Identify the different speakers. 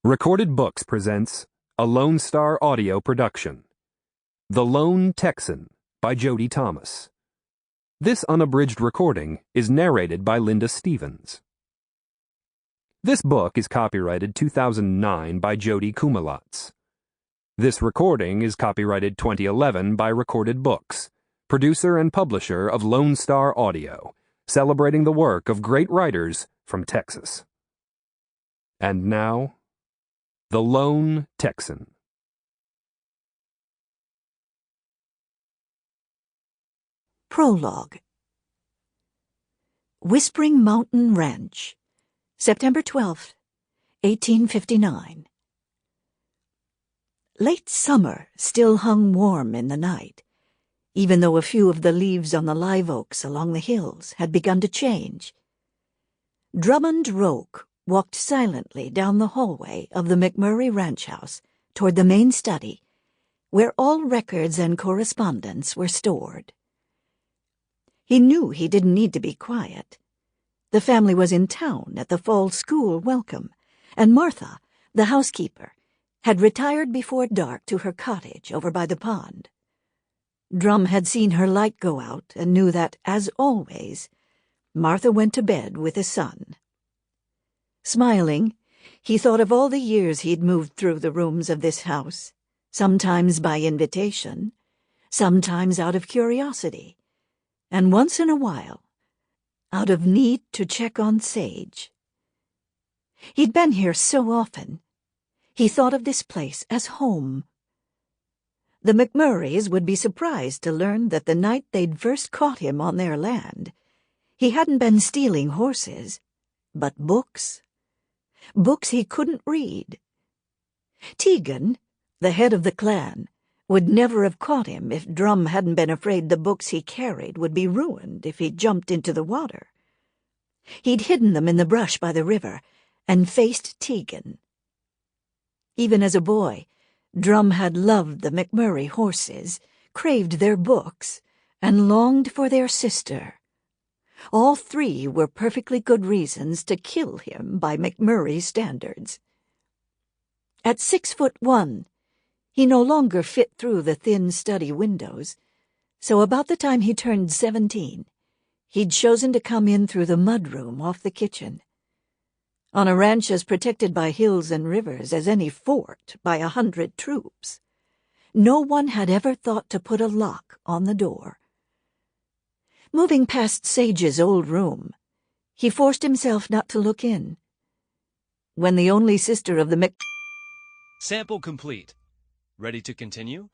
Speaker 1: Recorded Books presents a Lone Star audio production. The Lone Texan by Jodi Thomas. This unabridged recording is narrated by Linda Stevens. This book is copyrighted 2009 by Jodi Thomas. This recording is copyrighted 2011 by Recorded Books, producer and publisher of Lone Star Audio, celebrating the work of great writers from Texas. And now, The Lone Texan.
Speaker 2: Prologue. Whispering Mountain Ranch, September 12th, 1859. Late summer still hung warm in the night, even though a few of the leaves on the live oaks along the hills had begun to change. Drummond Roque walked silently down the hallway of the McMurray ranch house toward the main study, where all records and correspondence were stored. He knew he didn't need to be quiet. The family was in town at the fall school welcome, and Martha, the housekeeper, had retired before dark to her cottage over by the pond. Drum had seen her light go out and knew that, as always, Martha went to bed with the sun. Smiling, he thought of all the years he'd moved through the rooms of this house, sometimes by invitation, sometimes out of curiosity, and once in a while, out of need to check on Sage. He'd been here so often, he thought of this place as home. The McMurrays would be surprised to learn that the night they'd first caught him on their land, he hadn't been stealing horses, but books. Books he couldn't read. Tegan, the head of the clan, would never have caught him if Drum hadn't been afraid the books he carried would be ruined if he jumped into the water. He'd hidden them in the brush by the river and faced Tegan. Even as a boy, Drum had loved the McMurray horses, craved their books, and longed for their sister. All three were perfectly good reasons to kill him by McMurray standards. At 6'1", he no longer fit through the thin study windows, so about the time he turned 17, he'd chosen to come in through the mudroom off the kitchen. On a ranch as protected by hills and rivers as any fort by 100 troops, no one had ever thought to put a lock on the door. Moving past Sage's old room, he forced himself not to look in. When the only sister of the
Speaker 3: Sample complete. Ready to continue?